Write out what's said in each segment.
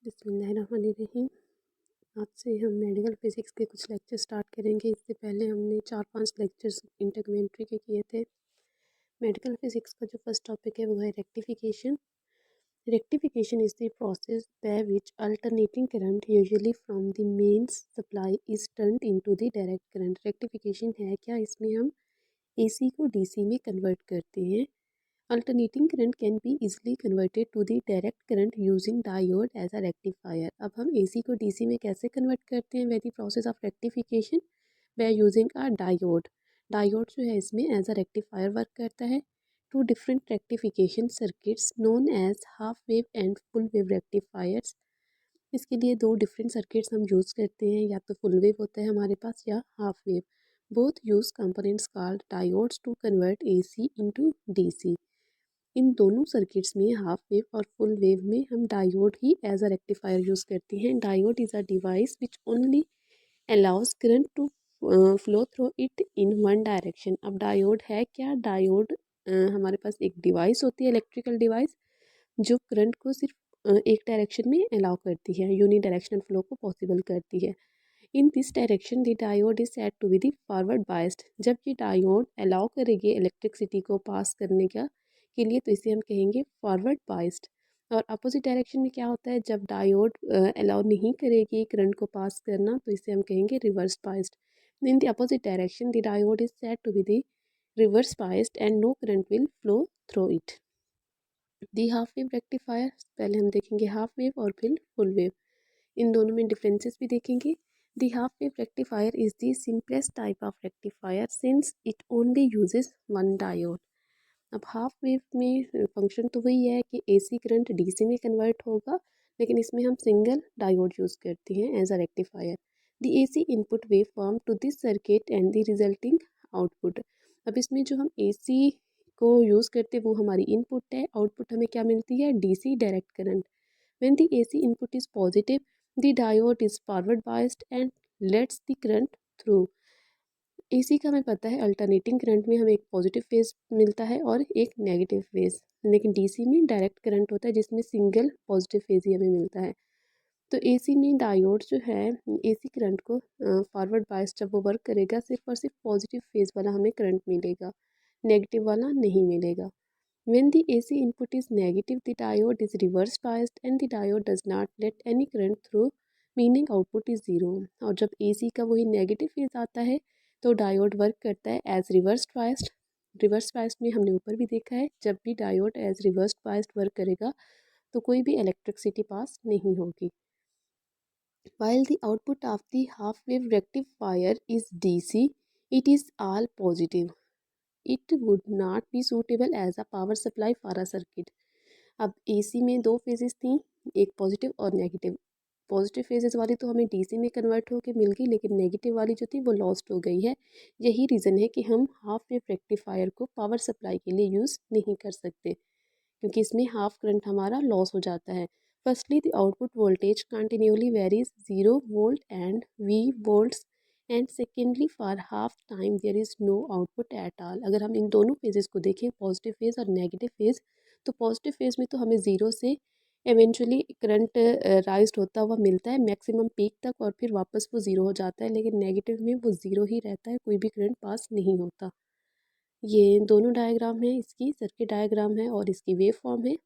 बिस्मिल्लाहिर्रहमानिर्रहीम। आज से हम मेडिकल फिज़िक्स के कुछ लेक्चर स्टार्ट करेंगे। इससे पहले हमने 4-5 लेक्चर्स इंटीग्रेमेंट्री के किए थे। मेडिकल फिज़िक्स का जो फर्स्ट टॉपिक है वो है rectification. Rectification is the process by which alternating current usually from the mains supply is turned into the direct current. Rectification है क्या? इसमें हम एसी को डीसी में कन्वर्ट करते हैं। Alternating current can be easily converted to the direct current using diode as a rectifier। अब हम AC को DC में कैसे कन्वर्ट करते हैं? By the process of rectification by using a diode। Diode जो है इसमें एज अ रेक्टिफायर वर्क करता है। Two different rectification circuits known as half wave and full wave rectifiers. इसके लिए दो डिफरेंट सर्किट्स हम यूज़ करते हैं, या तो फुल वेव होता है हमारे पास या half wave. Both use components called diodes to convert AC into DC। इन दोनों सर्किट्स में हाफ वेव और फुल वेव में हम डायोड ही एज अ रेक्टिफायर यूज़ करते हैं। Diode is a device which only allows current to flow through it in one direction. अब डायोड है क्या? डायोड हमारे पास एक डिवाइस होती है, इलेक्ट्रिकल डिवाइस, जो करंट को सिर्फ एक डायरेक्शन में अलाउ करती है, यूनी डायरेक्शनल फ्लो को पॉसिबल करती है। In this direction the diode is said to be the forward biased. जब ये डायोड अलाउ करेगी इलेक्ट्रिसिटी को पास करने का के लिए, तो इसे हम कहेंगे फॉरवर्ड बायस्ड। और अपोजिट डायरेक्शन में क्या होता है? जब डायोड अलाउ नहीं करेगी करंट को पास करना, तो इसे हम कहेंगे reverse biased. In the opposite direction the diode is said to be the reverse biased and no current will flow through it. The half wave rectifier, पहले हम देखेंगे हाफ वेव और फिर फुल वेव। इन दोनों में डिफरेंसेस भी देखेंगे। The half wave rectifier is the simplest type of rectifier since it only uses one diode. अब हाफ वेव में फंक्शन तो वही है कि AC करंट DC में कन्वर्ट होगा, लेकिन इसमें हम सिंगल डायोड यूज़ करते हैं as a rectifier. The AC input wave form to this circuit and the resulting output. अब इसमें जो हम AC को यूज़ करते हैं वो हमारी इनपुट है, आउटपुट हमें क्या मिलती है? DC direct current. When the AC input is positive, the diode is forward biased and lets the current through। AC का हमें पता है अल्टरनेटिंग करंट में हमें एक पॉजिटिव फेज मिलता है और एक नेगेटिव फेज, लेकिन DC में डायरेक्ट करंट होता है जिसमें सिंगल पॉजिटिव फेज ही हमें मिलता है। तो AC में डायोड जो है AC करंट को फॉरवर्ड बायस जब वो वर्क करेगा, सिर्फ और सिर्फ पॉजिटिव फेज वाला हमें करंट मिलेगा, नेगेटिव वाला नहीं मिलेगा। When the AC input is negative, the diode is reverse biased and the diode does not let any current through, meaning output is zero। और जब AC का वही नेगेटिव फेज आता है तो डायोड वर्क करता है as reverse biased. Reverse biased में हमने ऊपर भी देखा है, जब भी diode as reverse biased work करेगा तो कोई भी इलेक्ट्रिसिटी पास नहीं होगी। While the output of the half wave rectifier is DC, it is all positive। It would not be suitable as a power supply for a circuit. अब AC में दो phases थी, एक पॉजिटिव और negative. Positive phases वाली तो हमें DC में कन्वर्ट होकर मिल गई, लेकिन नेगेटिव वाली जो थी वो लॉस्ट हो गई है। यही रीज़न है कि हम हाफ वेव रेक्टिफायर को पावर सप्लाई के लिए यूज़ नहीं कर सकते, क्योंकि इसमें हाफ करंट हमारा लॉस हो जाता है। Firstly the output voltage continuously varies 0 volt and V volts, and secondly for half time there is no output at all. अगर हम इन दोनों फेजेस को देखें, पॉजिटिव फेज और नेगेटिव फेज, तो पॉजिटिव फेज में तो हमें ज़ीरो से एवेंचुअली करंट राइज होता हुआ मिलता है मैक्सिमम पीक तक, और फिर वापस वो ज़ीरो हो जाता है, लेकिन नेगेटिव में वो ज़ीरो ही रहता है, कोई भी करंट पास नहीं होता। ये दोनों डायग्राम है, इसकी सर्किट डायग्राम है और इसकी वेव फॉर्म है।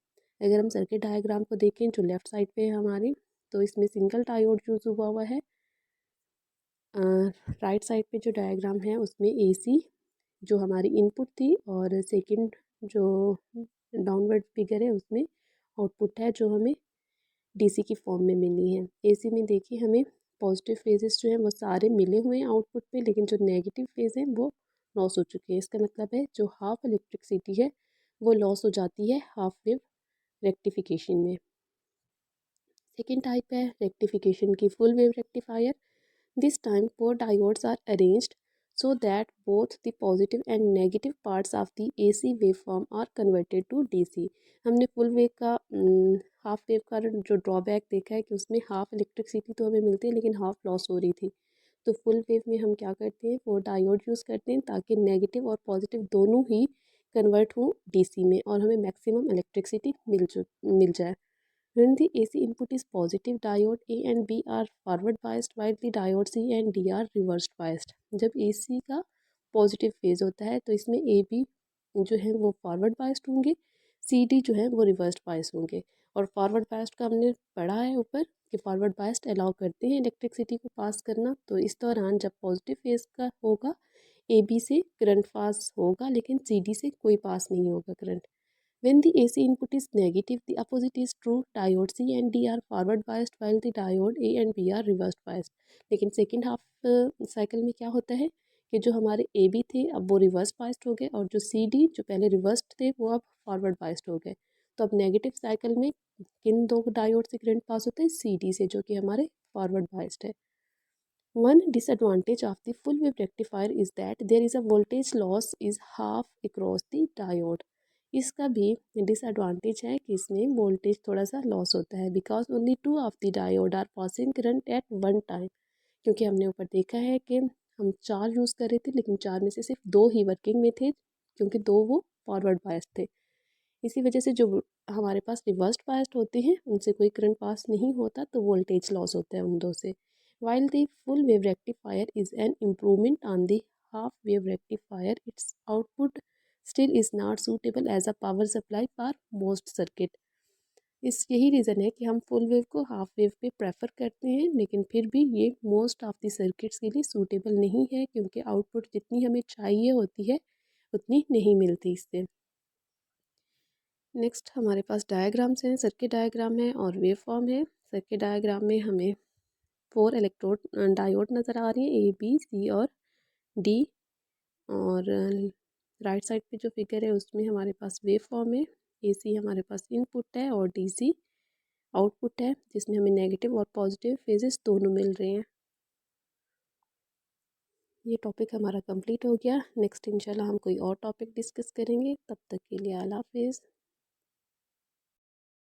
अगर हम सर्किट डायग्राम को देखें जो लेफ़्ट साइड पे है हमारी, तो इसमें सिंगल डायोड यूज़ हुआ है। राइट साइड पे जो डायग्राम है उसमें AC जो हमारी इनपुट थी, और सेकंड जो डाउनवर्ड फिगर है उसमें आउटपुट है जो हमें DC की फॉर्म में मिली है। AC में देखिए हमें पॉजिटिव फेजेस जो हैं वो सारे मिले हुए हैं आउटपुट पे, लेकिन जो नेगेटिव फेज हैं वो लॉस हो चुके हैं। इसका मतलब है जो हाफ इलेक्ट्रिसिटी है वो लॉस हो जाती है हाफ वेव रेक्टिफिकेशन में। सेकेंड टाइप है रेक्टिफिकेशन की full wave rectifier. This time four diodes are arranged so that both the positive and negative parts of the AC waveform are converted to DC। हमने full wave का half wave का जो drawback देखा है कि उसमें half electricity तो हमें मिलती है लेकिन हाफ लॉस हो रही थी। तो फुल वेव में हम क्या करते हैं, वो डायोड यूज़ करते हैं ताकि नेगेटिव और पॉजिटिव दोनों ही कन्वर्ट हों DC में और हमें मैक्सिमम इलेक्ट्रिसिटी मिल जाए। When the AC input is positive, diode A and B are forward biased while the diode C and D are reversed biased. जब AC का पॉजिटिव फेज होता है तो इसमें ए बी जो है वो फॉरवर्ड बायस्ड होंगे, सी डी जो है वो रिवर्स्ड बायस्ड होंगे। और फॉरवर्ड बायस्ड का हमने पढ़ा है ऊपर कि फॉरवर्ड बायस्ड अलाउ करते हैं इलेक्ट्रिसिटी को पास करना। तो इस दौरान जब पॉजिटिव फेज का होगा ए बी से करंट पास होगा लेकिन सी डी से कोई पास नहीं होगा current. When the AC input is negative, the opposite is true. Diode C and D are forward biased while the diode A and B are reversed biased. लेकिन second half cycle में क्या होता है कि जो हमारे ए बी थे अब वो रिवर्स बायस्ड हो गए और जो सी डी जो पहले रिवर्स्ड थे वो अब फॉरवर्ड बायस्ड हो गए। तो अब नेगेटिव साइकिल में किन दो डायोड से करंट पास होता है, सी डी से, जो कि हमारे फॉरवर्ड बायस्ड है। One disadvantage of the full wave rectifier is that there is a voltage loss is half across the diode. इसका भी डिसएडवांटेज है कि इसमें वोल्टेज थोड़ा सा लॉस होता है because only two of the diode are passing current at one time. क्योंकि हमने ऊपर देखा है कि हम चार यूज़ कर रहे थे लेकिन चार में से सिर्फ दो ही वर्किंग में थे क्योंकि दो वो फॉरवर्ड बायस थे। इसी वजह से जो हमारे पास रिवर्स्ड बायस्ड होते हैं उनसे कोई करंट पास नहीं होता तो वोल्टेज लॉस होता है उन दो से। While the full wave rectifier is an improvement on the half wave rectifier, its output still is not suitable as a power supply for most circuit. इस यही रीज़न है कि हम फुल वेव को हाफ वेव पे prefer करते हैं लेकिन फिर भी ये मोस्ट ऑफ द सर्किट्स के लिए सूटेबल नहीं है क्योंकि आउटपुट जितनी हमें चाहिए होती है उतनी नहीं मिलती इससे। नेक्स्ट हमारे पास डायग्राम्स हैं, सर्किट डायग्राम है और वेव फॉर्म है। सर्किट डायग्राम में हमें 4 इलेक्ट्रोड डायोड नज़र आ रही हैं, ए बी सी और डी। और राइट साइड पे जो फिगर है उसमें हमारे पास वेव फॉर्म है। ए सी हमारे पास इनपुट है और डी सी आउटपुट है जिसमें हमें नेगेटिव और पॉजिटिव फेजेस दोनों मिल रहे हैं। ये टॉपिक हमारा कंप्लीट हो गया। नेक्स्ट इंशाल्लाह हम कोई और टॉपिक डिस्कस करेंगे। तब तक के लिए अल्लाह हाफिज़।